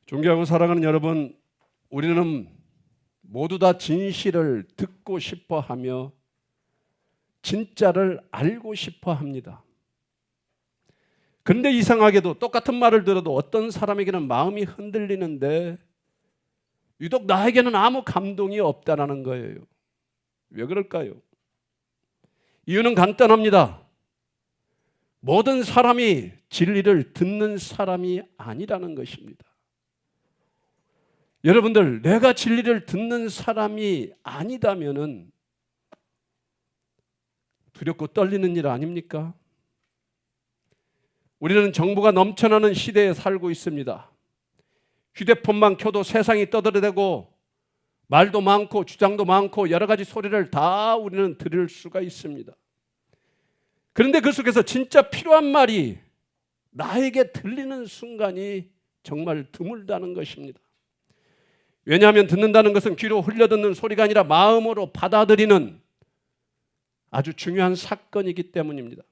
존경하고 사랑하는 여러분, 우리는 모두 다 진실을 듣고 싶어 하며 진짜를 알고 싶어 합니다. 그런데 이상하게도 똑같은 말을 들어도 어떤 사람에게는 마음이 흔들리는데 유독 나에게는 아무 감동이 없다는 거예요. 왜 그럴까요? 이유는 간단합니다. 모든 사람이 진리를 듣는 사람이 아니라는 것입니다. 여러분들, 내가 진리를 듣는 사람이 아니다면은 두렵고 떨리는 일 아닙니까? 우리는 정보가 넘쳐나는 시대에 살고 있습니다. 휴대폰만 켜도 세상이 떠들어대고 말도 많고 주장도 많고 여러 가지 소리를 다 우리는 들을 수가 있습니다. 그런데 그 속에서 진짜 필요한 말이 나에게 들리는 순간이 정말 드물다는 것입니다. 왜냐하면 듣는다는 것은 귀로 흘려듣는 소리가 아니라 마음으로 받아들이는 아주 중요한 사건이기 때문입니다.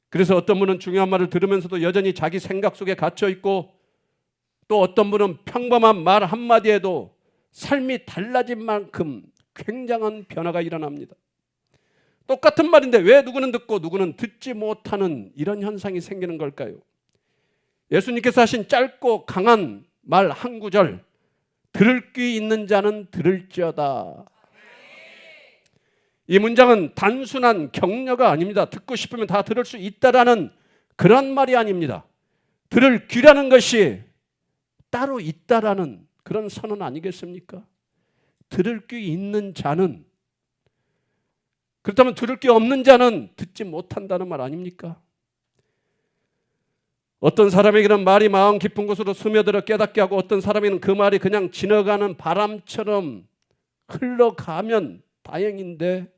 그래서 어떤 분은 중요한 말을 들으면서도 여전히 자기 생각 속에 갇혀 있고, 또 어떤 분은 평범한 말 한마디에도 삶이 달라진 만큼 굉장한 변화가 일어납니다. 똑같은 말인데 왜 누구는 듣고 누구는 듣지 못하는 이런 현상이 생기는 걸까요? 예수님께서 하신 짧고 강한 말 한 구절, 들을 귀 있는 자는 들을지어다. 이 문장은 단순한 격려가 아닙니다. 듣고 싶으면 다 들을 수 있다라는 그런 말이 아닙니다. 들을 귀라는 것이 따로 있다라는 그런 선언 아니겠습니까? 들을 귀 있는 자는, 그렇다면 들을 귀 없는 자는 듣지 못한다는 말 아닙니까? 어떤 사람에게는 말이 마음 깊은 곳으로 스며들어 깨닫게 하고, 어떤 사람에게는 그 말이 그냥 지나가는 바람처럼 흘러가면 다행인데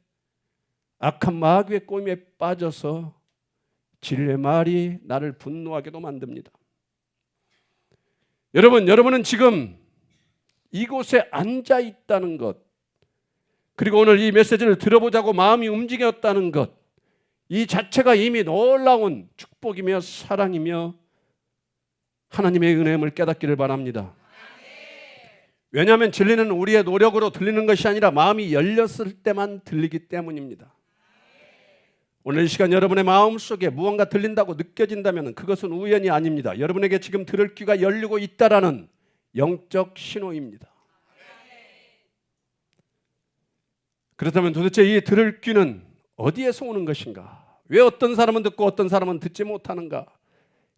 악한 마귀의 꼬임에 빠져서 진리의 말이 나를 분노하게도 만듭니다. 여러분은 지금 이곳에 앉아 있다는 것, 그리고 오늘 이 메시지를 들어보자고 마음이 움직였다는 것, 이 자체가 이미 놀라운 축복이며 사랑이며 하나님의 은혜임을 깨닫기를 바랍니다. 왜냐하면 진리는 우리의 노력으로 들리는 것이 아니라 마음이 열렸을 때만 들리기 때문입니다. 오늘 이 시간 여러분의 마음속에 무언가 들린다고 느껴진다면 그것은 우연이 아닙니다. 여러분에게 지금 들을 귀가 열리고 있다라는 영적 신호입니다. 그렇다면 도대체 이 들을 귀는 어디에서 오는 것인가? 왜 어떤 사람은 듣고 어떤 사람은 듣지 못하는가?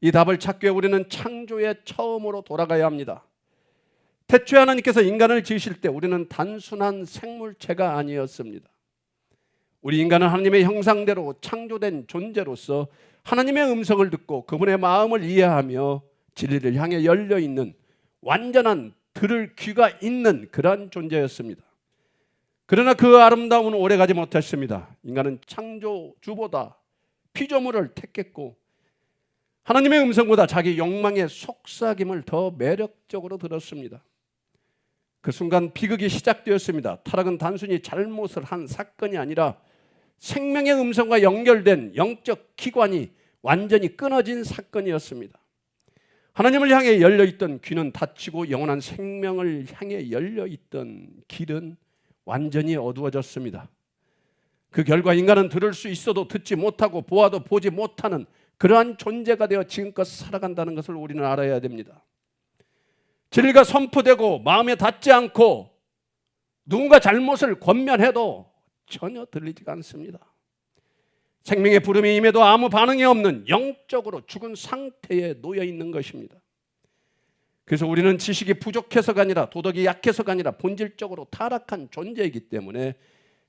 이 답을 찾기 위해 우리는 창조의 처음으로 돌아가야 합니다. 태초에 하나님께서 인간을 지으실 때 우리는 단순한 생물체가 아니었습니다. 우리 인간은 하나님의 형상대로 창조된 존재로서 하나님의 음성을 듣고 그분의 마음을 이해하며 진리를 향해 열려있는 완전한 들을 귀가 있는 그러한 존재였습니다. 그러나 그 아름다움은 오래가지 못했습니다. 인간은 창조주보다 피조물을 택했고 하나님의 음성보다 자기 욕망의 속삭임을 더 매력적으로 들었습니다. 그 순간 비극이 시작되었습니다. 타락은 단순히 잘못을 한 사건이 아니라 생명의 음성과 연결된 영적 기관이 완전히 끊어진 사건이었습니다. 하나님을 향해 열려있던 귀는 닫히고 영원한 생명을 향해 열려있던 길은 완전히 어두워졌습니다. 그 결과 인간은 들을 수 있어도 듣지 못하고 보아도 보지 못하는 그러한 존재가 되어 지금껏 살아간다는 것을 우리는 알아야 됩니다. 진리가 선포되고 마음에 닿지 않고 누군가 잘못을 권면해도 전혀 들리지가 않습니다. 생명의 부름이 임해도 아무 반응이 없는 영적으로 죽은 상태에 놓여 있는 것입니다. 그래서 우리는 지식이 부족해서가 아니라 도덕이 약해서가 아니라 본질적으로 타락한 존재이기 때문에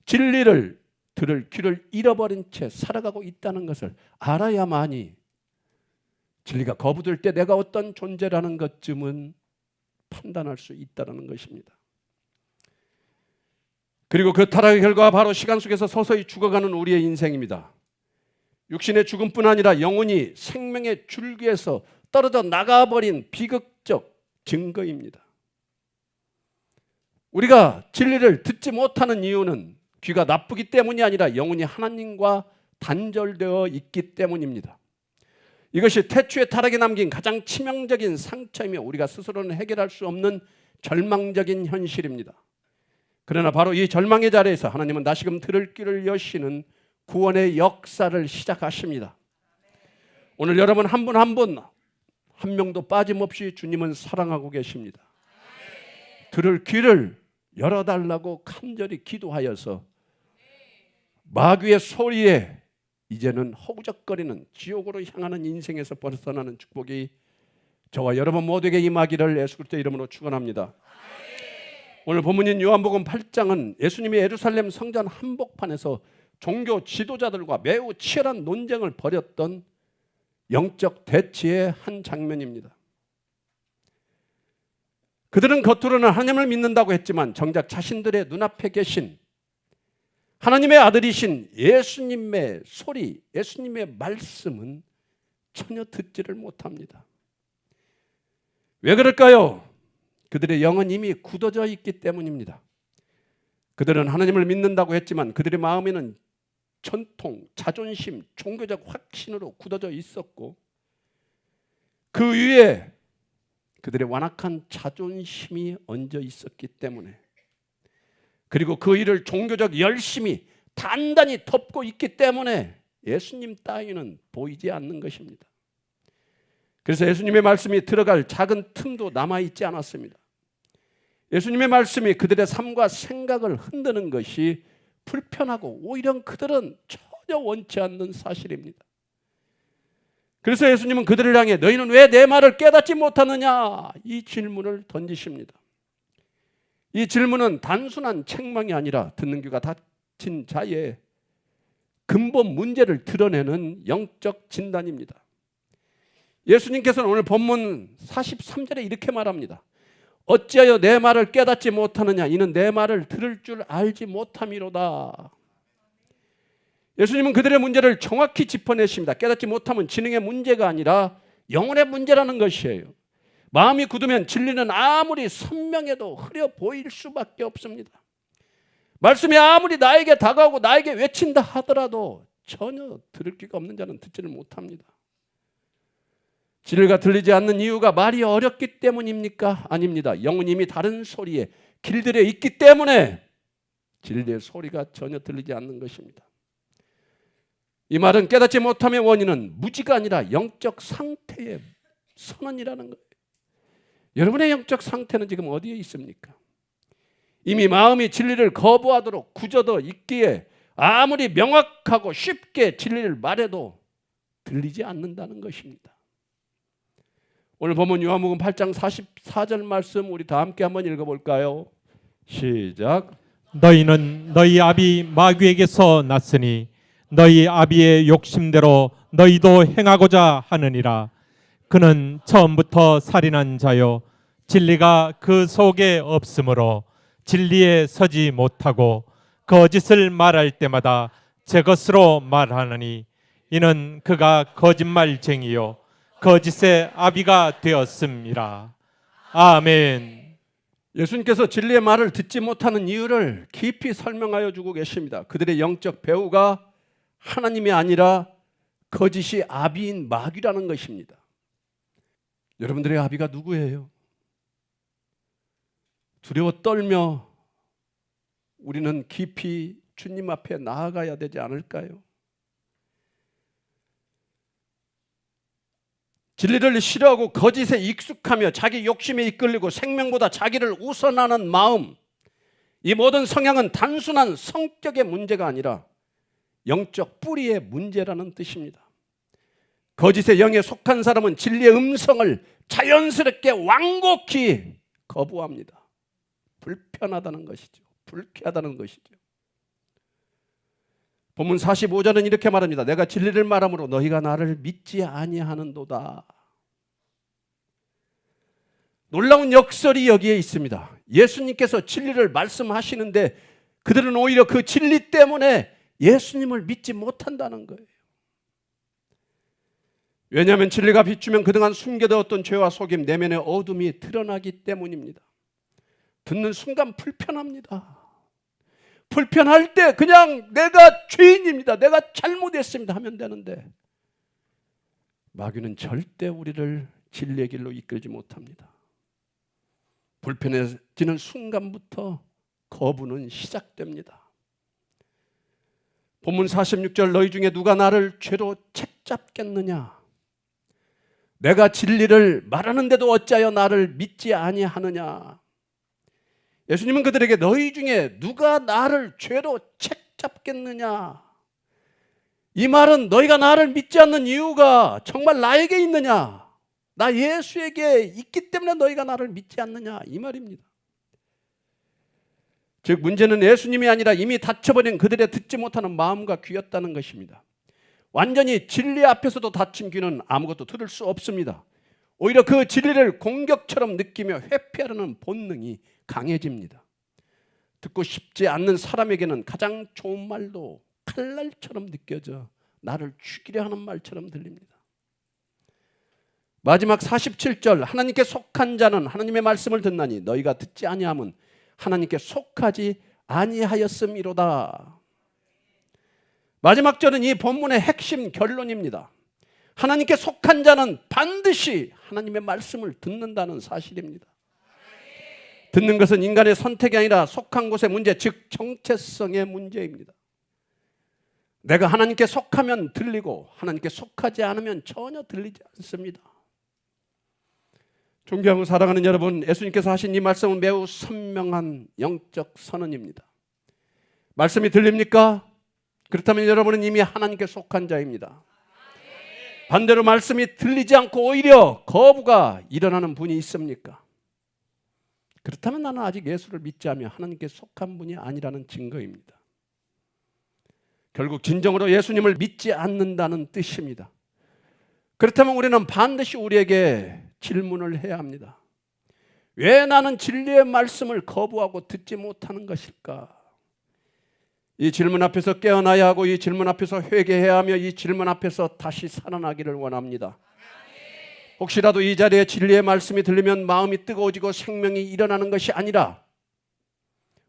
진리를 들을 귀를 잃어버린 채 살아가고 있다는 것을 알아야만이 진리가 거부될 때 내가 어떤 존재라는 것쯤은 판단할 수 있다는 것입니다. 그리고 그 타락의 결과가 바로 시간 속에서 서서히 죽어가는 우리의 인생입니다. 육신의 죽음뿐 아니라 영혼이 생명의 줄기에서 떨어져 나가버린 비극적 증거입니다. 우리가 진리를 듣지 못하는 이유는 귀가 나쁘기 때문이 아니라 영혼이 하나님과 단절되어 있기 때문입니다. 이것이 태초의 타락이 남긴 가장 치명적인 상처이며 우리가 스스로는 해결할 수 없는 절망적인 현실입니다. 그러나 바로 이 절망의 자리에서 하나님은 다시금 들을 귀를 여시는 구원의 역사를 시작하십니다. 오늘 여러분 한 분 한 분 한 명도 빠짐없이 주님은 사랑하고 계십니다. 들을 귀를 열어달라고 간절히 기도하여서 마귀의 소리에 이제는 허우적거리는 지옥으로 향하는 인생에서 벗어나는 축복이 저와 여러분 모두에게 임하기를 예수 그리스도의 이름으로 축원합니다. 오늘 본문인 요한복음 8장은 예수님이 예루살렘 성전 한복판에서 종교 지도자들과 매우 치열한 논쟁을 벌였던 영적 대치의 한 장면입니다. 그들은 겉으로는 하나님을 믿는다고 했지만 정작 자신들의 눈앞에 계신 하나님의 아들이신 예수님의 소리, 예수님의 말씀은 전혀 듣지를 못합니다. 왜 그럴까요? 그들의 영은 이미 굳어져 있기 때문입니다. 그들은 하나님을 믿는다고 했지만 그들의 마음에는 전통, 자존심, 종교적 확신으로 굳어져 있었고 그 위에 그들의 완악한 자존심이 얹어 있었기 때문에 그리고 그 일을 종교적 열심이 단단히 덮고 있기 때문에 예수님 따위는 보이지 않는 것입니다. 그래서 예수님의 말씀이 들어갈 작은 틈도 남아있지 않았습니다. 예수님의 말씀이 그들의 삶과 생각을 흔드는 것이 불편하고 오히려 그들은 전혀 원치 않는 사실입니다. 그래서 예수님은 그들을 향해 너희는 왜 내 말을 깨닫지 못하느냐 이 질문을 던지십니다. 이 질문은 단순한 책망이 아니라 듣는 귀가 닫힌 자의 근본 문제를 드러내는 영적 진단입니다. 예수님께서는 오늘 본문 43절에 이렇게 말합니다. 어찌하여 내 말을 깨닫지 못하느냐 이는 내 말을 들을 줄 알지 못함이로다. 예수님은 그들의 문제를 정확히 짚어내십니다. 깨닫지 못함은 지능의 문제가 아니라 영혼의 문제라는 것이에요. 마음이 굳으면 진리는 아무리 선명해도 흐려 보일 수밖에 없습니다. 말씀이 아무리 나에게 다가오고 나에게 외친다 하더라도 전혀 들을 귀가 없는 자는 듣지를 못합니다. 진리가 들리지 않는 이유가 말이 어렵기 때문입니까? 아닙니다. 영은 이미 다른 소리에 길들여 있기 때문에 진리의 소리가 전혀 들리지 않는 것입니다. 이 말은 깨닫지 못함의 원인은 무지가 아니라 영적 상태의 선언이라는 거예요. 여러분의 영적 상태는 지금 어디에 있습니까? 이미 마음이 진리를 거부하도록 굳어져 있기에 아무리 명확하고 쉽게 진리를 말해도 들리지 않는다는 것입니다. 오늘 보면 요한복음 8장 44절 말씀 우리 다 함께 한번 읽어볼까요? 시작. 너희는 너희 아비 마귀에게서 났으니 너희 아비의 욕심대로 너희도 행하고자 하느니라. 그는 처음부터 살인한 자요 진리가 그 속에 없으므로 진리에 서지 못하고 거짓을 말할 때마다 제 것으로 말하느니 이는 그가 거짓말쟁이요 거짓의 아비가 되었음이라. 아멘. 예수님께서 진리의 말을 듣지 못하는 이유를 깊이 설명하여 주고 계십니다. 그들의 영적 배후가 하나님이 아니라 거짓이 아비인 마귀라는 것입니다. 여러분들의 아비가 누구예요? 두려워 떨며 우리는 깊이 주님 앞에 나아가야 되지 않을까요? 진리를 싫어하고 거짓에 익숙하며 자기 욕심에 이끌리고 생명보다 자기를 우선하는 마음, 이 모든 성향은 단순한 성격의 문제가 아니라 영적 뿌리의 문제라는 뜻입니다. 거짓의 영에 속한 사람은 진리의 음성을 자연스럽게 완곡히 거부합니다. 불편하다는 것이죠. 불쾌하다는 것이죠. 본문 45절은 이렇게 말합니다. 내가 진리를 말함으로 너희가 나를 믿지 아니하는도다. 놀라운 역설이 여기에 있습니다. 예수님께서 진리를 말씀하시는데 그들은 오히려 그 진리 때문에 예수님을 믿지 못한다는 거예요. 왜냐하면 진리가 비추면 그동안 숨겨두었던 죄와 속임, 내면의 어둠이 드러나기 때문입니다. 듣는 순간 불편합니다. 불편할 때 그냥 내가 죄인입니다, 내가 잘못했습니다 하면 되는데, 마귀는 절대 우리를 진리의 길로 이끌지 못합니다. 불편해지는 순간부터 거부는 시작됩니다. 본문 46절, 너희 중에 누가 나를 죄로 책잡겠느냐? 내가 진리를 말하는데도 어찌하여 나를 믿지 아니하느냐? 예수님은 그들에게 너희 중에 누가 나를 죄로 책잡겠느냐? 이 말은 너희가 나를 믿지 않는 이유가 정말 나에게 있느냐? 나 예수에게 있기 때문에 너희가 나를 믿지 않느냐? 이 말입니다. 즉 문제는 예수님이 아니라 이미 닫혀버린 그들의 듣지 못하는 마음과 귀였다는 것입니다. 완전히 진리 앞에서도 닫힌 귀는 아무것도 들을 수 없습니다. 오히려 그 진리를 공격처럼 느끼며 회피하려는 본능이 강해집니다. 듣고 싶지 않는 사람에게는 가장 좋은 말도 칼날처럼 느껴져 나를 죽이려 하는 말처럼 들립니다. 마지막 47절, 하나님께 속한 자는 하나님의 말씀을 듣나니 너희가 듣지 아니함은 하나님께 속하지 아니하였음이로다. 마지막 절은 이 본문의 핵심 결론입니다. 하나님께 속한 자는 반드시 하나님의 말씀을 듣는다는 사실입니다. 듣는 것은 인간의 선택이 아니라 속한 곳의 문제, 즉 정체성의 문제입니다. 내가 하나님께 속하면 들리고 하나님께 속하지 않으면 전혀 들리지 않습니다. 존경하고 사랑하는 여러분, 예수님께서 하신 이 말씀은 매우 선명한 영적 선언입니다. 말씀이 들립니까? 그렇다면 여러분은 이미 하나님께 속한 자입니다. 반대로 말씀이 들리지 않고 오히려 거부가 일어나는 분이 있습니까? 그렇다면 나는 아직 예수를 믿지 않으며 하나님께 속한 분이 아니라는 증거입니다. 결국 진정으로 예수님을 믿지 않는다는 뜻입니다. 그렇다면 우리는 반드시 우리에게 질문을 해야 합니다. 왜 나는 진리의 말씀을 거부하고 듣지 못하는 것일까? 이 질문 앞에서 깨어나야 하고 이 질문 앞에서 회개해야 하며 이 질문 앞에서 다시 살아나기를 원합니다. 혹시라도 이 자리에 진리의 말씀이 들리면 마음이 뜨거워지고 생명이 일어나는 것이 아니라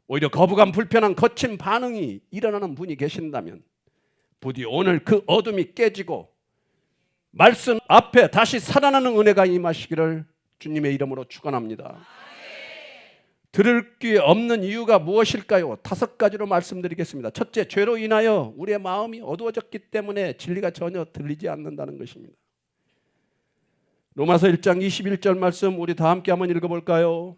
오히려 거부감, 불편한 거친 반응이 일어나는 분이 계신다면 부디 오늘 그 어둠이 깨지고 말씀 앞에 다시 살아나는 은혜가 임하시기를 주님의 이름으로 축원합니다. 들을 귀 없는 이유가 무엇일까요? 5가지로 말씀드리겠습니다. 첫째, 죄로 인하여 우리의 마음이 어두워졌기 때문에 진리가 전혀 들리지 않는다는 것입니다. 로마서 1장 21절 말씀 우리 다 함께 한번 읽어볼까요?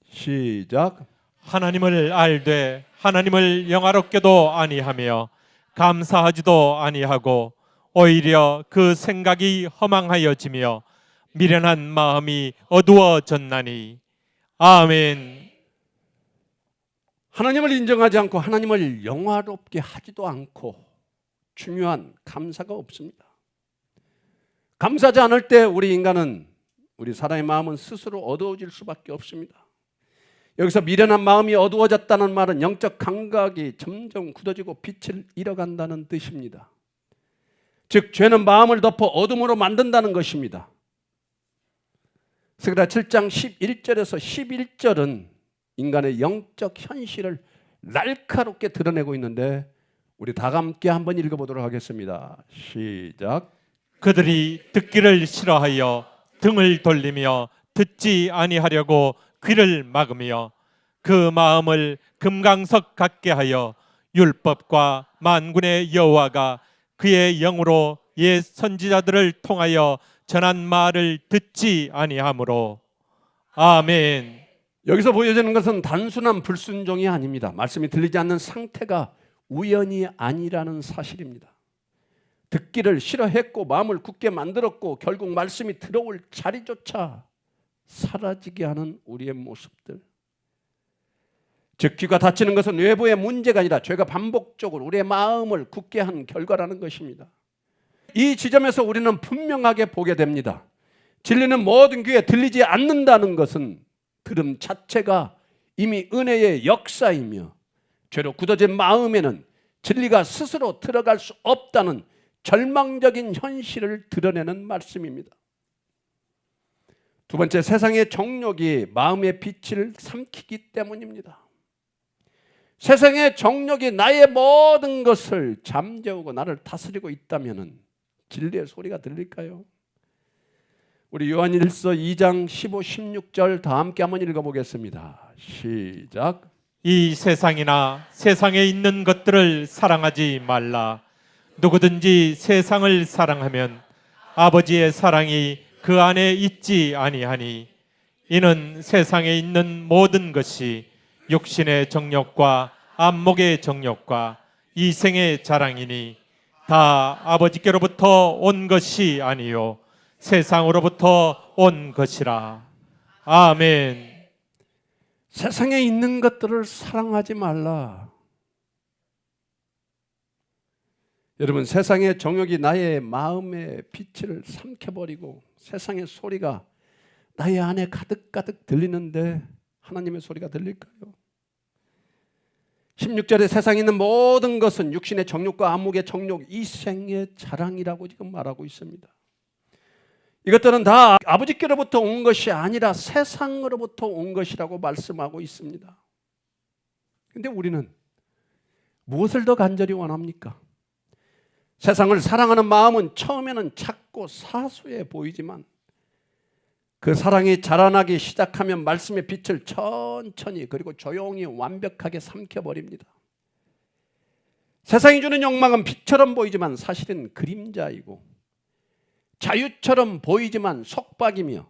시작. 하나님을 알되 하나님을 영화롭게도 아니하며 감사하지도 아니하고 오히려 그 생각이 허망하여지며 미련한 마음이 어두워졌나니. 아멘. 하나님을 인정하지 않고 하나님을 영화롭게 하지도 않고 중요한 감사가 없습니다. 감사하지 않을 때 우리 인간은, 우리 사람의 마음은 스스로 어두워질 수밖에 없습니다. 여기서 미련한 마음이 어두워졌다는 말은 영적 감각이 점점 굳어지고 빛을 잃어간다는 뜻입니다. 즉 죄는 마음을 덮어 어둠으로 만든다는 것입니다. 스가랴 7장 11절에서 11절은 인간의 영적 현실을 날카롭게 드러내고 있는데 우리 다 함께 한번 읽어보도록 하겠습니다. 시작. 그들이 듣기를 싫어하여 등을 돌리며 듣지 아니하려고 귀를 막으며 그 마음을 금강석 같게 하여 율법과 만군의 여호와가 그의 영으로 옛 선지자들을 통하여 전한 말을 듣지 아니하므로. 아멘. 여기서 보여지는 것은 단순한 불순종이 아닙니다. 말씀이 들리지 않는 상태가 우연이 아니라는 사실입니다. 듣기를 싫어했고 마음을 굳게 만들었고 결국 말씀이 들어올 자리조차 사라지게 하는 우리의 모습들. 즉 귀가 닫히는 것은 외부의 문제가 아니라 죄가 반복적으로 우리의 마음을 굳게 한 결과라는 것입니다. 이 지점에서 우리는 분명하게 보게 됩니다. 진리는 모든 귀에 들리지 않는다는 것은 들음 자체가 이미 은혜의 역사이며 죄로 굳어진 마음에는 진리가 스스로 들어갈 수 없다는 절망적인 현실을 드러내는 말씀입니다. 두 번째, 세상의 정욕이 마음의 빛을 삼키기 때문입니다. 세상의 정욕이 나의 모든 것을 잠재우고 나를 다스리고 있다면 진리의 소리가 들릴까요? 우리 요한일서 2장 15, 16절 다 함께 한번 읽어보겠습니다. 시작. 이 세상이나 세상에 있는 것들을 사랑하지 말라. 누구든지 세상을 사랑하면 아버지의 사랑이 그 안에 있지 아니하니 이는 세상에 있는 모든 것이 육신의 정욕과 안목의 정욕과 이생의 자랑이니 다 아버지께로부터 온 것이 아니요 세상으로부터 온 것이라. 아멘. 세상에 있는 것들을 사랑하지 말라. 여러분, 세상의 정욕이 나의 마음의 빛을 삼켜버리고 세상의 소리가 나의 안에 가득가득 들리는데 하나님의 소리가 들릴까요? 16절에 세상에 있는 모든 것은 육신의 정욕과 안목의 정욕, 이생의 자랑이라고 지금 말하고 있습니다. 이것들은 다 아버지께로부터 온 것이 아니라 세상으로부터 온 것이라고 말씀하고 있습니다. 그런데 우리는 무엇을 더 간절히 원합니까? 세상을 사랑하는 마음은 처음에는 작고 사소해 보이지만 그 사랑이 자라나기 시작하면 말씀의 빛을 천천히 그리고 조용히 완벽하게 삼켜버립니다. 세상이 주는 욕망은 빛처럼 보이지만 사실은 그림자이고 자유처럼 보이지만 속박이며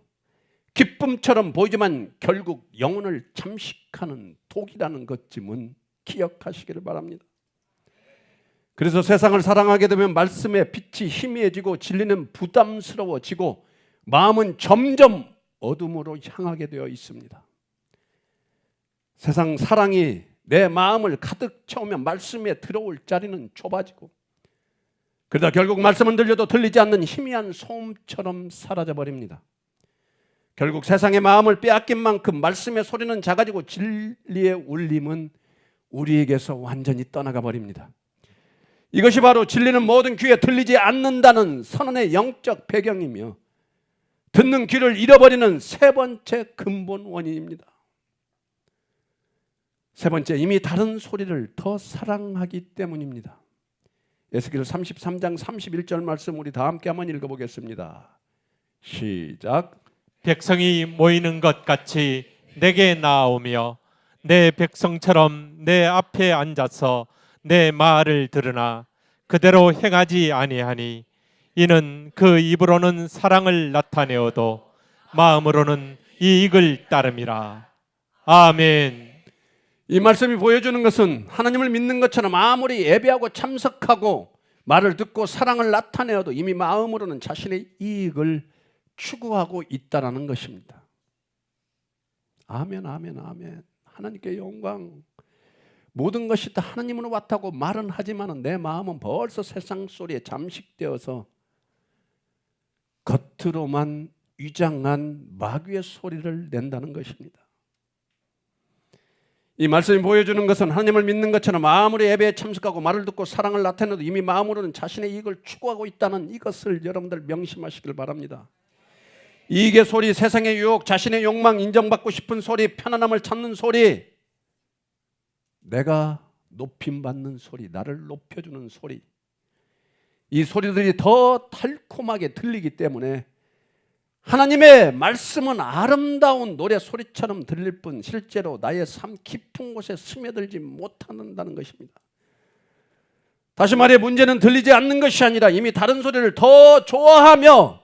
기쁨처럼 보이지만 결국 영혼을 잠식하는 독이라는 것쯤은 기억하시기를 바랍니다. 그래서 세상을 사랑하게 되면 말씀의 빛이 희미해지고 진리는 부담스러워지고 마음은 점점 어둠으로 향하게 되어 있습니다. 세상 사랑이 내 마음을 가득 채우면 말씀에 들어올 자리는 좁아지고 그러다 결국 말씀은 들려도 들리지 않는 희미한 소음처럼 사라져버립니다. 결국 세상의 마음을 빼앗긴 만큼 말씀의 소리는 작아지고 진리의 울림은 우리에게서 완전히 떠나가 버립니다. 이것이 바로 진리는 모든 귀에 들리지 않는다는 선언의 영적 배경이며 듣는 귀를 잃어버리는 세 번째 근본 원인입니다. 세 번째, 이미 다른 소리를 더 사랑하기 때문입니다. 에스겔 33장 31절 말씀 우리 다 함께 한번 읽어보겠습니다. 시작. 백성이 모이는 것 같이 내게 나아오며 내 백성처럼 내 앞에 앉아서 내 말을 들으나 그대로 행하지 아니하니 이는 그 입으로는 사랑을 나타내어도 마음으로는 이익을 따름이라. 아멘. 이 말씀이 보여주는 것은 하나님을 믿는 것처럼 아무리 예배하고 참석하고 말을 듣고 사랑을 나타내어도 이미 마음으로는 자신의 이익을 추구하고 있다라는 것입니다. 아멘, 아멘, 아멘. 하나님께 영광. 모든 것이 다 하나님으로 왔다고 말은 하지만 내 마음은 벌써 세상 소리에 잠식되어서 겉으로만 위장한 마귀의 소리를 낸다는 것입니다. 이 말씀이 보여주는 것은 하나님을 믿는 것처럼 아무리 예배에 참석하고 말을 듣고 사랑을 나타내도 이미 마음으로는 자신의 이익을 추구하고 있다는 이것을 여러분들 명심하시길 바랍니다. 이익의 소리, 세상의 유혹, 자신의 욕망, 인정받고 싶은 소리, 편안함을 찾는 소리, 내가 높임받는 소리, 나를 높여주는 소리, 이 소리들이 더 달콤하게 들리기 때문에 하나님의 말씀은 아름다운 노래 소리처럼 들릴 뿐 실제로 나의 삶 깊은 곳에 스며들지 못한다는 것입니다. 다시 말해 문제는 들리지 않는 것이 아니라 이미 다른 소리를 더 좋아하며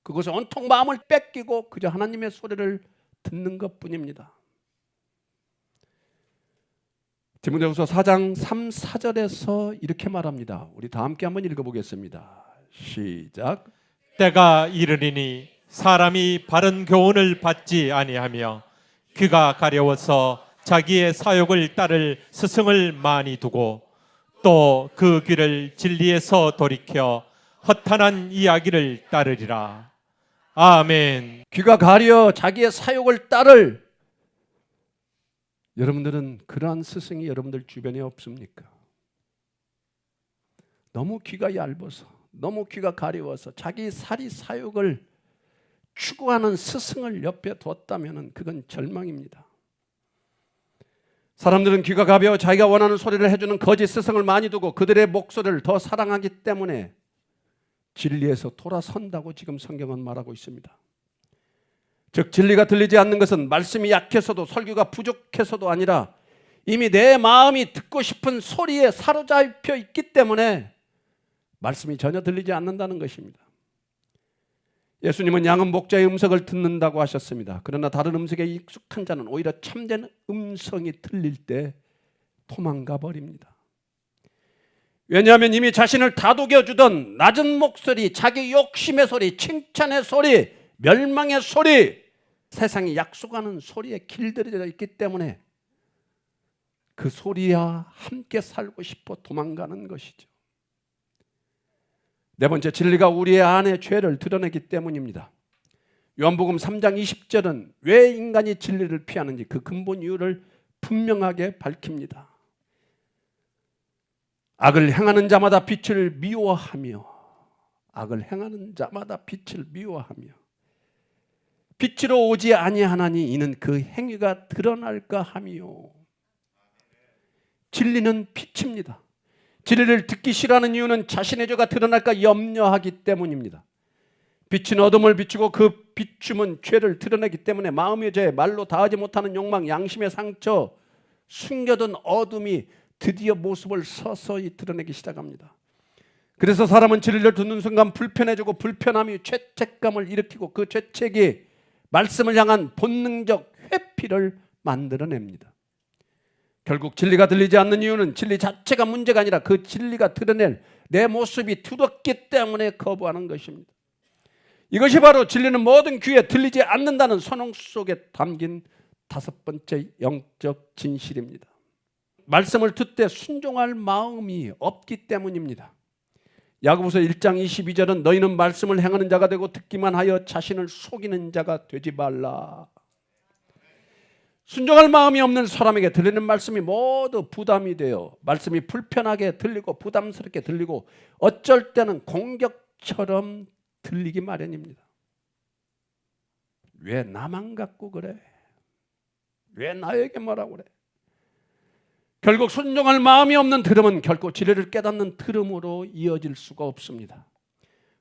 그것에 온통 마음을 뺏기고 그저 하나님의 소리를 듣는 것뿐입니다. 디모데후서 4장 3, 4절에서 이렇게 말합니다. 우리 다 함께 한번 읽어보겠습니다. 시작. 때가 이르리니 사람이 바른 교훈을 받지 아니하며 귀가 가려워서 자기의 사욕을 따를 스승을 많이 두고 또 그 귀를 진리에서 돌이켜 허탄한 이야기를 따르리라. 아멘. 귀가 가려 자기의 사욕을 따를, 여러분들은 그러한 스승이 여러분들 주변에 없습니까? 너무 귀가 얇아서, 너무 귀가 가려워서 자기 사리 사욕을 추구하는 스승을 옆에 두었다면 그건 절망입니다. 사람들은 귀가 가벼워 자기가 원하는 소리를 해주는 거짓 스승을 많이 두고 그들의 목소리를 더 사랑하기 때문에 진리에서 돌아선다고 지금 성경은 말하고 있습니다. 즉 진리가 들리지 않는 것은 말씀이 약해서도 설교가 부족해서도 아니라 이미 내 마음이 듣고 싶은 소리에 사로잡혀 있기 때문에 말씀이 전혀 들리지 않는다는 것입니다. 예수님은 양은 목자의 음성을 듣는다고 하셨습니다. 그러나 다른 음성에 익숙한 자는 오히려 참된 음성이 들릴 때 도망가 버립니다. 왜냐하면 이미 자신을 다독여주던 낮은 목소리, 자기 욕심의 소리, 칭찬의 소리, 멸망의 소리, 세상이 약속하는 소리에 길들여져 있기 때문에 그 소리와 함께 살고 싶어 도망가는 것이죠. 네 번째, 진리가 우리의 안에 죄를 드러내기 때문입니다. 요한복음 3장 20절은 왜 인간이 진리를 피하는지 그 근본 이유를 분명하게 밝힙니다. 악을 행하는 자마다 빛을 미워하며, 악을 행하는 자마다 빛을 미워하며 빛으로 오지 아니하나니 이는 그 행위가 드러날까 하며. 진리는 빛입니다. 진리를 듣기 싫어하는 이유는 자신의 죄가 드러날까 염려하기 때문입니다. 빛은 어둠을 비추고 그 비춤은 죄를 드러내기 때문에 마음의 죄, 말로 다하지 못하는 욕망, 양심의 상처, 숨겨둔 어둠이 드디어 모습을 서서히 드러내기 시작합니다. 그래서 사람은 진리를 듣는 순간 불편해지고 불편함이 죄책감을 일으키고 그 죄책이 말씀을 향한 본능적 회피를 만들어냅니다. 결국 진리가 들리지 않는 이유는 진리 자체가 문제가 아니라 그 진리가 드러낼 내 모습이 두렵기 때문에 거부하는 것입니다. 이것이 바로 진리는 모든 귀에 들리지 않는다는 선언 속에 담긴 다섯 번째 영적 진실입니다. 말씀을 듣되 순종할 마음이 없기 때문입니다. 야고보서 1장 22절은 너희는 말씀을 행하는 자가 되고 듣기만 하여 자신을 속이는 자가 되지 말라. 순종할 마음이 없는 사람에게 들리는 말씀이 모두 부담이 돼요. 말씀이 불편하게 들리고 부담스럽게 들리고 어쩔 때는 공격처럼 들리기 마련입니다. 왜 나만 갖고 그래? 왜 나에게 뭐라고 그래? 결국 순종할 마음이 없는 들음은 결코 진리를 깨닫는 들음으로 이어질 수가 없습니다.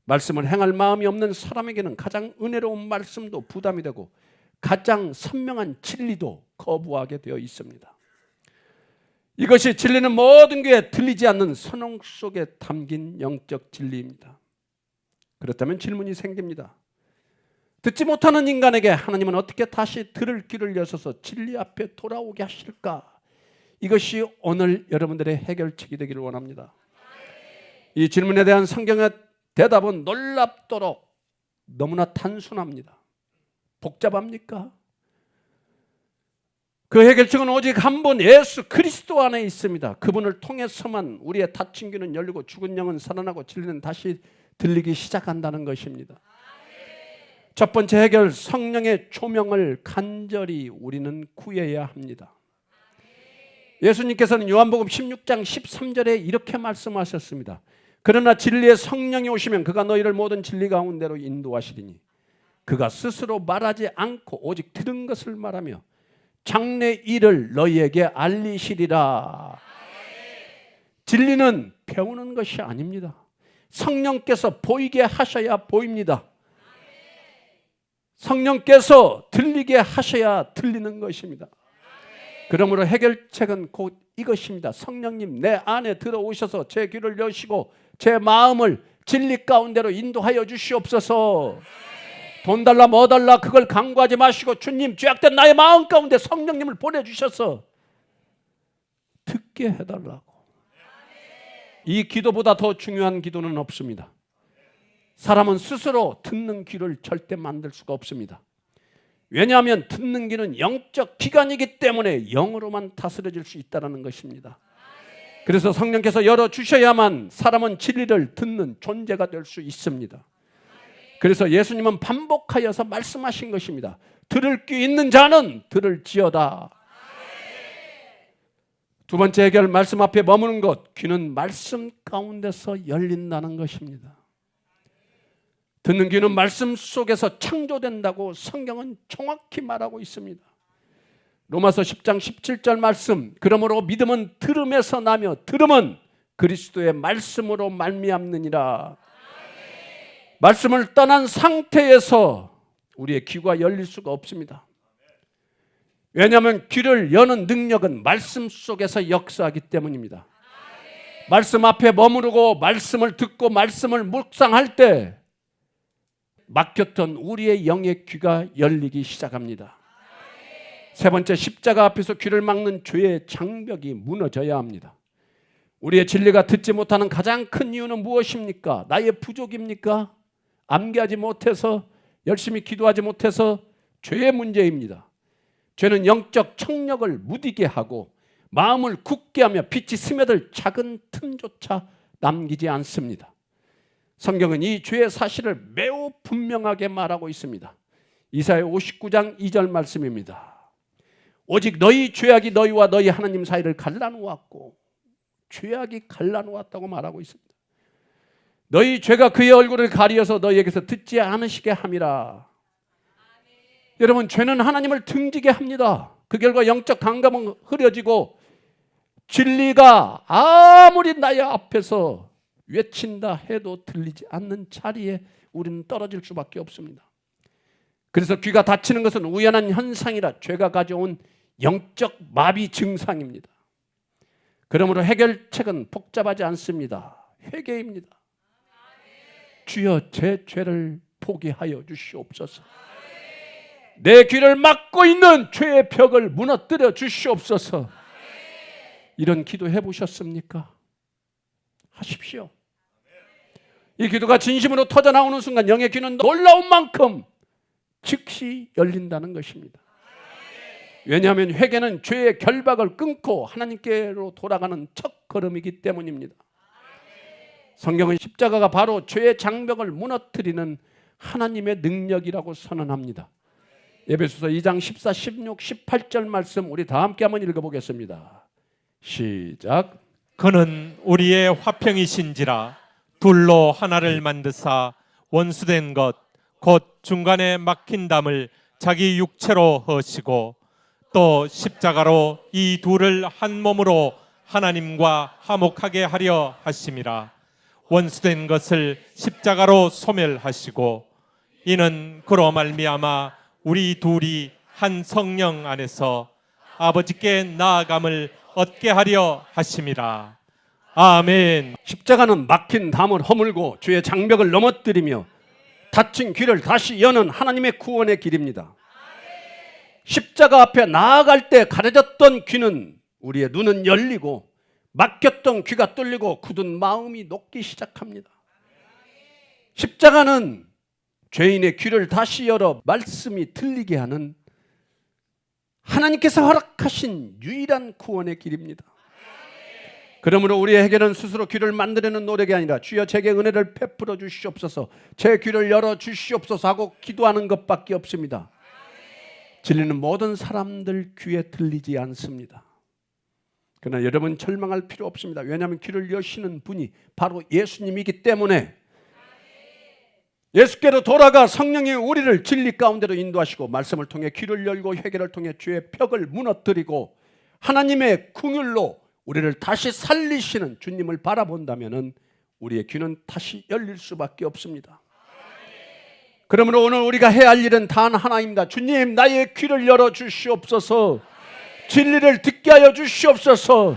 말씀을 행할 마음이 없는 사람에게는 가장 은혜로운 말씀도 부담이 되고 가장 선명한 진리도 거부하게 되어 있습니다. 이것이 진리는 모든 귀에 들리지 않는 선홍 속에 담긴 영적 진리입니다. 그렇다면 질문이 생깁니다. 듣지 못하는 인간에게 하나님은 어떻게 다시 들을 귀를 여셔서 진리 앞에 돌아오게 하실까? 이것이 오늘 여러분들의 해결책이 되기를 원합니다. 이 질문에 대한 성경의 대답은 놀랍도록 너무나 단순합니다. 복잡합니까? 그 해결책은 오직 한 분 예수 그리스도 안에 있습니다. 그분을 통해서만 우리의 닫힌 귀는 열리고 죽은 영은 살아나고 진리는 다시 들리기 시작한다는 것입니다. 첫 번째 해결, 성령의 조명을 간절히 우리는 구해야 합니다. 예수님께서는 요한복음 16장 13절에 이렇게 말씀하셨습니다. 그러나 진리의 성령이 오시면 그가 너희를 모든 진리 가운데로 인도하시리니 그가 스스로 말하지 않고 오직 들은 것을 말하며 장래 일을 너희에게 알리시리라. 진리는 배우는 것이 아닙니다. 성령께서 보이게 하셔야 보입니다. 성령께서 들리게 하셔야 들리는 것입니다. 그러므로 해결책은 곧 이것입니다. 성령님 내 안에 들어오셔서 제 귀를 여시고 제 마음을 진리 가운데로 인도하여 주시옵소서. 돈 달라 뭐 달라 그걸 강구하지 마시고 주님 죄악된 나의 마음 가운데 성령님을 보내주셔서 듣게 해달라고. 이 기도보다 더 중요한 기도는 없습니다. 사람은 스스로 듣는 귀를 절대 만들 수가 없습니다. 왜냐하면 듣는 귀는 영적 기관이기 때문에 영으로만 다스려질 수 있다는 것입니다. 그래서 성령께서 열어주셔야만 사람은 진리를 듣는 존재가 될 수 있습니다. 그래서 예수님은 반복하여서 말씀하신 것입니다. 들을 귀 있는 자는 들을지어다. 두 번째 해결, 말씀 앞에 머무는 것. 귀는 말씀 가운데서 열린다는 것입니다. 듣는 귀는 말씀 속에서 창조된다고 성경은 정확히 말하고 있습니다. 로마서 10장 17절 말씀, 그러므로 믿음은 들음에서 나며 들음은 그리스도의 말씀으로 말미암느니라. 말씀을 떠난 상태에서 우리의 귀가 열릴 수가 없습니다. 왜냐하면 귀를 여는 능력은 말씀 속에서 역사하기 때문입니다. 말씀 앞에 머무르고 말씀을 듣고 말씀을 묵상할 때 막혔던 우리의 영의 귀가 열리기 시작합니다. 세 번째, 십자가 앞에서 귀를 막는 죄의 장벽이 무너져야 합니다. 우리의 진리가 듣지 못하는 가장 큰 이유는 무엇입니까? 나의 부족입니까? 암기하지 못해서, 열심히 기도하지 못해서? 죄의 문제입니다. 죄는 영적 청력을 무디게 하고 마음을 굳게 하며 빛이 스며들 작은 틈조차 남기지 않습니다. 성경은 이 죄의 사실을 매우 분명하게 말하고 있습니다. 이사야 59장 2절 말씀입니다. 오직 너희 죄악이 너희와 너희 하나님 사이를 갈라놓았고, 죄악이 갈라놓았다고 말하고 있습니다. 너희 죄가 그의 얼굴을 가리어서 너희에게서 듣지 않으시게 함이라. 여러분, 죄는 하나님을 등지게 합니다. 그 결과 영적 감각은 흐려지고 진리가 아무리 나의 앞에서 외친다 해도 들리지 않는 자리에 우리는 떨어질 수밖에 없습니다. 그래서 귀가 닫히는 것은 우연한 현상이라 죄가 가져온 영적 마비 증상입니다. 그러므로 해결책은 복잡하지 않습니다. 회개입니다. 주여, 제 죄를 포기하여 주시옵소서. 내 귀를 막고 있는 죄의 벽을 무너뜨려 주시옵소서. 이런 기도 해보셨습니까? 하십시오. 이 기도가 진심으로 터져나오는 순간 영의 귀는 놀라운 만큼 즉시 열린다는 것입니다. 왜냐하면 회개는 죄의 결박을 끊고 하나님께로 돌아가는 첫 걸음이기 때문입니다. 성경은 십자가가 바로 죄의 장벽을 무너뜨리는 하나님의 능력이라고 선언합니다. 에베소서 2장 14, 16, 18절 말씀 우리 다 함께 한번 읽어보겠습니다. 시작. 그는 우리의 화평이신지라 둘로 하나를 만드사 원수된 것 곧 중간에 막힌 담을 자기 육체로 허시고 또 십자가로 이 둘을 한 몸으로 하나님과 화목하게 하려 하심이라. 원수된 것을 십자가로 소멸하시고 이는 그로 말미암아 우리 둘이 한 성령 안에서 아버지께 나아감을 얻게 하려 하심이라. 아멘. 십자가는 막힌 담을 허물고 죄의 장벽을 넘어뜨리며 닫힌 귀를 다시 여는 하나님의 구원의 길입니다. 십자가 앞에 나아갈 때 가려졌던 귀는, 우리의 눈은 열리고 막혔던 귀가 뚫리고 굳은 마음이 녹기 시작합니다. 십자가는 죄인의 귀를 다시 열어 말씀이 들리게 하는 하나님께서 허락하신 유일한 구원의 길입니다. 그러므로 우리의 해결은 스스로 귀를 만들려는 노력이 아니라 주여 제게 은혜를 베풀어 주시옵소서, 제 귀를 열어 주시옵소서 하고 기도하는 것밖에 없습니다. 진리는 모든 사람들 귀에 들리지 않습니다. 그러나 여러분 절망할 필요 없습니다. 왜냐하면 귀를 여시는 분이 바로 예수님이기 때문에 예수께로 돌아가 성령이 우리를 진리 가운데로 인도하시고 말씀을 통해 귀를 열고 회개를 통해 죄의 벽을 무너뜨리고 하나님의 긍휼로 우리를 다시 살리시는 주님을 바라본다면 우리의 귀는 다시 열릴 수밖에 없습니다. 그러므로 오늘 우리가 해야 할 일은 단 하나입니다. 주님, 나의 귀를 열어 주시옵소서. 진리를 듣게 하여 주시옵소서.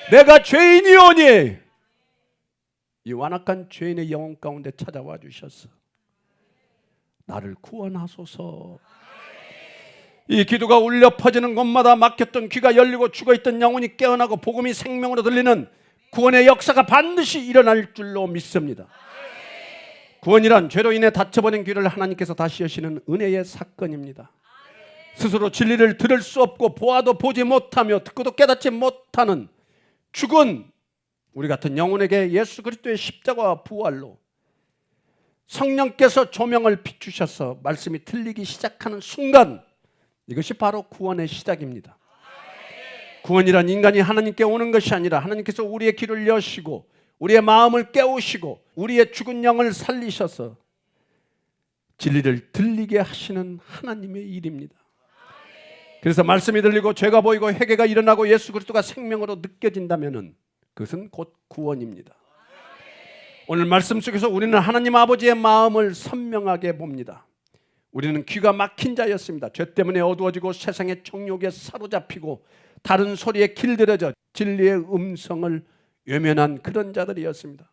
내가 죄인이오니 이 완악한 죄인의 영혼 가운데 찾아와 주셔서 나를 구원하소서. 이 기도가 울려 퍼지는 곳마다 막혔던 귀가 열리고 죽어있던 영혼이 깨어나고 복음이 생명으로 들리는 구원의 역사가 반드시 일어날 줄로 믿습니다. 구원이란 죄로 인해 닫혀버린 귀를 하나님께서 다시 여시는 은혜의 사건입니다. 스스로 진리를 들을 수 없고 보아도 보지 못하며 듣고도 깨닫지 못하는 죽은 우리 같은 영혼에게 예수 그리스도의 십자가와 부활로 성령께서 조명을 비추셔서 말씀이 들리기 시작하는 순간, 이것이 바로 구원의 시작입니다. 구원이란 인간이 하나님께 오는 것이 아니라 하나님께서 우리의 귀를 여시고 우리의 마음을 깨우시고 우리의 죽은 영을 살리셔서 진리를 들리게 하시는 하나님의 일입니다. 그래서 말씀이 들리고 죄가 보이고 회개가 일어나고 예수 그리스도가 생명으로 느껴진다면 그것은 곧 구원입니다. 오늘 말씀 속에서 우리는 하나님 아버지의 마음을 선명하게 봅니다. 우리는 귀가 막힌 자였습니다. 죄 때문에 어두워지고 세상의 정욕에 사로잡히고 다른 소리에 길들여져 진리의 음성을 외면한 그런 자들이었습니다.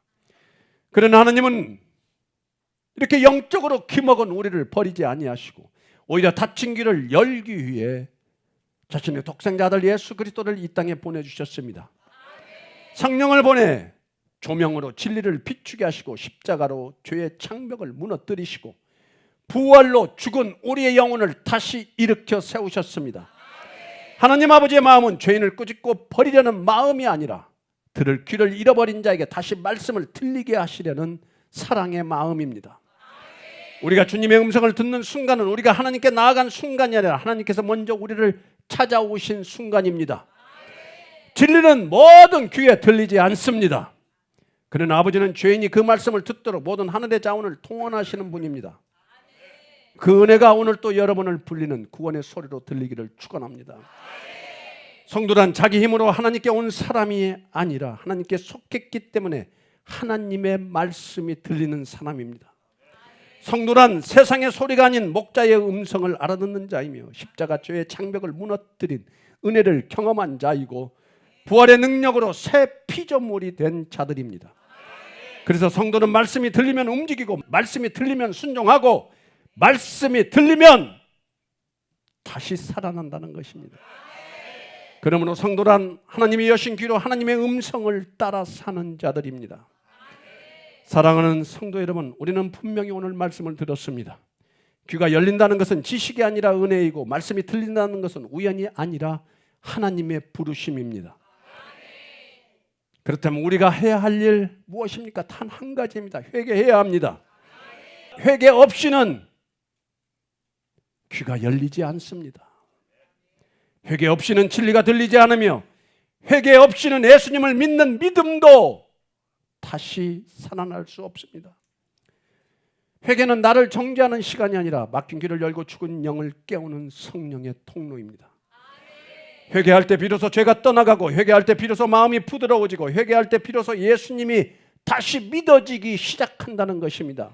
그러나 하나님은 이렇게 영적으로 귀먹은 우리를 버리지 아니하시고 오히려 닫힌 귀를 열기 위해 자신의 독생자 아들 예수 그리스도를 이 땅에 보내주셨습니다. 성령을 보내 조명으로 진리를 비추게 하시고 십자가로 죄의 창벽을 무너뜨리시고 부활로 죽은 우리의 영혼을 다시 일으켜 세우셨습니다. 하나님 아버지의 마음은 죄인을 꾸짖고 버리려는 마음이 아니라 들을 귀를 잃어버린 자에게 다시 말씀을 들리게 하시려는 사랑의 마음입니다. 우리가 주님의 음성을 듣는 순간은 우리가 하나님께 나아간 순간이 아니라 하나님께서 먼저 우리를 찾아오신 순간입니다. 진리는 모든 귀에 들리지 않습니다. 그러나 아버지는 죄인이 그 말씀을 듣도록 모든 하늘의 자원을 통원하시는 분입니다. 그 은혜가 오늘 또 여러분을 불리는 구원의 소리로 들리기를 축원합니다. 성도란 자기 힘으로 하나님께 온 사람이 아니라 하나님께 속했기 때문에 하나님의 말씀이 들리는 사람입니다. 성도란 세상의 소리가 아닌 목자의 음성을 알아듣는 자이며 십자가 죄의 장벽을 무너뜨린 은혜를 경험한 자이고 부활의 능력으로 새 피조물이 된 자들입니다. 그래서 성도는 말씀이 들리면 움직이고 말씀이 들리면 순종하고 말씀이 들리면 다시 살아난다는 것입니다. 그러므로 성도란 하나님이 여신 귀로 하나님의 음성을 따라 사는 자들입니다. 사랑하는 성도 여러분, 우리는 분명히 오늘 말씀을 들었습니다. 귀가 열린다는 것은 지식이 아니라 은혜이고 말씀이 들린다는 것은 우연이 아니라 하나님의 부르심입니다. 그렇다면 우리가 해야 할 일 무엇입니까? 단 한 가지입니다. 회개해야 합니다. 회개 없이는 귀가 열리지 않습니다. 회개 없이는 진리가 들리지 않으며 회개 없이는 예수님을 믿는 믿음도 다시 살아날 수 없습니다. 회개는 나를 정죄하는 시간이 아니라 막힌 귀를 열고 죽은 영을 깨우는 성령의 통로입니다. 회개할 때 비로소 죄가 떠나가고 회개할 때 비로소 마음이 부드러워지고 회개할 때 비로소 예수님이 다시 믿어지기 시작한다는 것입니다.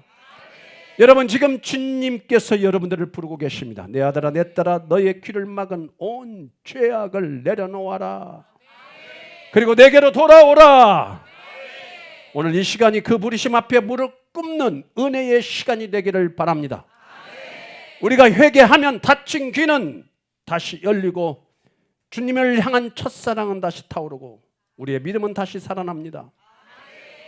여러분, 지금 주님께서 여러분들을 부르고 계십니다. 내 아들아 내 딸아 너의 귀를 막은 온 죄악을 내려놓아라. 그리고 내게로 돌아오라. 오늘 이 시간이 그 부르심 앞에 무릎 꿇는 은혜의 시간이 되기를 바랍니다. 우리가 회개하면 닫힌 귀는 다시 열리고 주님을 향한 첫사랑은 다시 타오르고 우리의 믿음은 다시 살아납니다.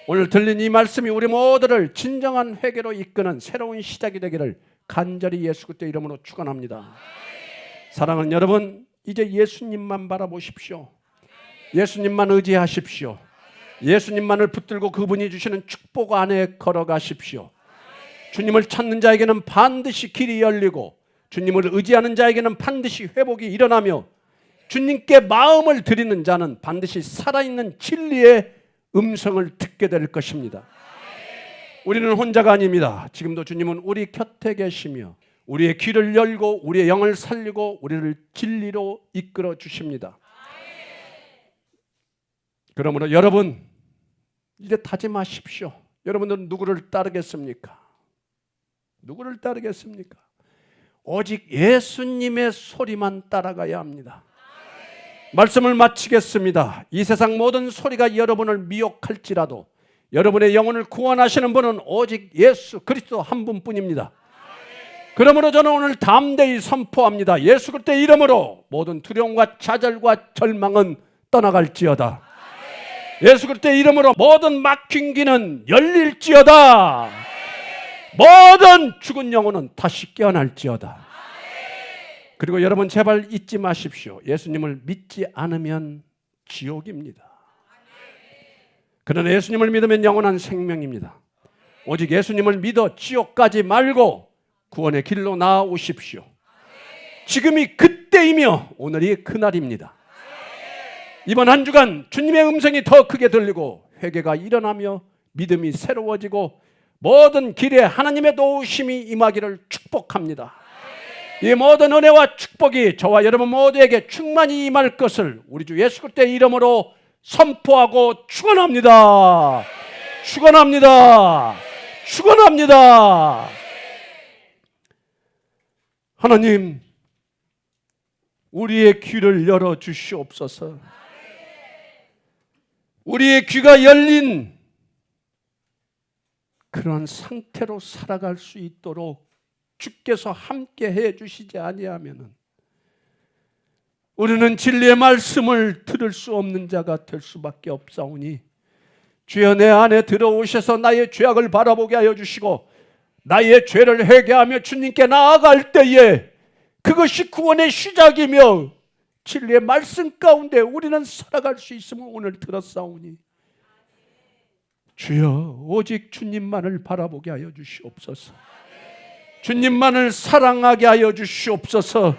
오늘 들린 이 말씀이 우리 모두를 진정한 회개로 이끄는 새로운 시작이 되기를 간절히 예수 그리스도 이름으로 축원합니다. 사랑하는 여러분, 이제 예수님만 바라보십시오. 예수님만 의지하십시오. 예수님만을 붙들고 그분이 주시는 축복 안에 걸어가십시오. 주님을 찾는 자에게는 반드시 길이 열리고 주님을 의지하는 자에게는 반드시 회복이 일어나며 주님께 마음을 드리는 자는 반드시 살아있는 진리의 음성을 듣게 될 것입니다. 우리는 혼자가 아닙니다. 지금도 주님은 우리 곁에 계시며 우리의 귀를 열고 우리의 영을 살리고 우리를 진리로 이끌어 주십니다. 그러므로 여러분, 이제 다짐하십시오. 여러분들은 누구를 따르겠습니까? 누구를 따르겠습니까? 오직 예수님의 소리만 따라가야 합니다. 말씀을 마치겠습니다. 이 세상 모든 소리가 여러분을 미혹할지라도 여러분의 영혼을 구원하시는 분은 오직 예수 그리스도 한 분뿐입니다. 그러므로 저는 오늘 담대히 선포합니다. 예수 그리스도의 이름으로 모든 두려움과 좌절과 절망은 떠나갈지어다. 예수 그리스도의 이름으로 모든 막힌 귀는 열릴지어다. 모든 죽은 영혼은 다시 깨어날지어다. 그리고 여러분, 제발 잊지 마십시오. 예수님을 믿지 않으면 지옥입니다. 그러나 예수님을 믿으면 영원한 생명입니다. 오직 예수님을 믿어 지옥 가지 말고 구원의 길로 나아오십시오. 지금이 그때이며 오늘이 그날입니다. 이번 한 주간 주님의 음성이 더 크게 들리고 회개가 일어나며 믿음이 새로워지고 모든 길에 하나님의 도우심이 임하기를 축복합니다. 이 모든 은혜와 축복이 저와 여러분 모두에게 충만히 임할 것을 우리 주 예수 그리스도의 이름으로 선포하고 축원합니다. 축원합니다. 축원합니다. 하나님, 우리의 귀를 열어 주시옵소서. 우리의 귀가 열린 그런 상태로 살아갈 수 있도록 주께서 함께 해 주시지 아니하면은 우리는 진리의 말씀을 들을 수 없는 자가 될 수밖에 없사오니 주여 내 안에 들어오셔서 나의 죄악을 바라보게 하여 주시고 나의 죄를 회개하며 주님께 나아갈 때에 그것이 구원의 시작이며 진리의 말씀 가운데 우리는 살아갈 수 있음을 오늘 들었사오니 주여 오직 주님만을 바라보게 하여 주시옵소서. 주님만을 사랑하게 하여 주시옵소서.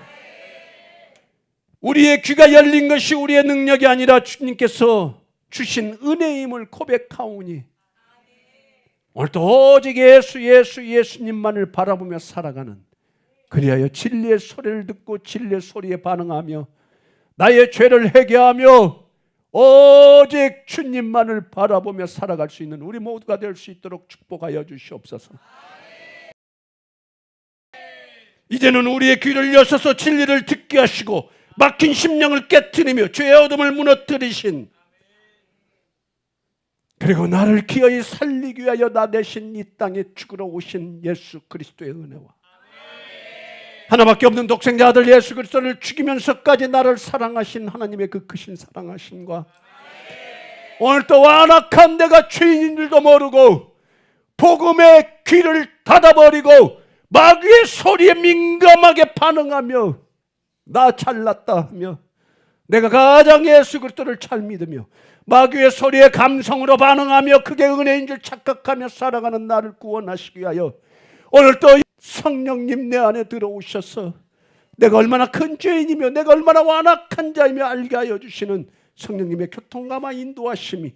우리의 귀가 열린 것이 우리의 능력이 아니라 주님께서 주신 은혜임을 고백하오니 오늘도 오직 예수님만을 바라보며 살아가는, 그리하여 진리의 소리를 듣고 진리의 소리에 반응하며 나의 죄를 회개하며 오직 주님만을 바라보며 살아갈 수 있는 우리 모두가 될 수 있도록 축복하여 주시옵소서. 이제는 우리의 귀를 여셔서 진리를 듣게 하시고 막힌 심령을 깨트리며 죄의 어둠을 무너뜨리신, 그리고 나를 기어이 살리기 위하여 나 대신 이 땅에 죽으러 오신 예수 그리스도의 은혜와 하나밖에 없는 독생자 아들 예수 그리스도를 죽이면서까지 나를 사랑하신 하나님의 그 크신 사랑하심과 오늘 또 완악한 내가 죄인인 줄도 모르고 복음의 귀를 닫아버리고 마귀의 소리에 민감하게 반응하며 나 잘났다 하며 내가 가장 예수 그리스도를 잘 믿으며 마귀의 소리에 감성으로 반응하며 그게 은혜인 줄 착각하며 살아가는 나를 구원하시기 위하여 오늘 또 성령님 내 안에 들어오셔서 내가 얼마나 큰 죄인이며 내가 얼마나 완악한 자이며 알게 하여 주시는 성령님의 교통감화 인도하심이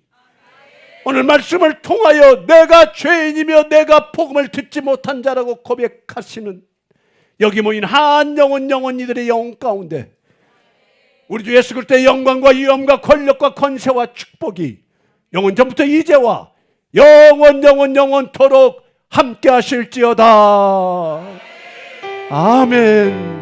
오늘 말씀을 통하여 내가 죄인이며 내가 복음을 듣지 못한 자라고 고백하시는 여기 모인 한 영혼 이들의 영혼 가운데 우리 주 예수 그리스도의 영광과 위엄과 권력과 권세와 축복이 영원 전부터 이제와 영원토록 함께 하실지어다. 아멘.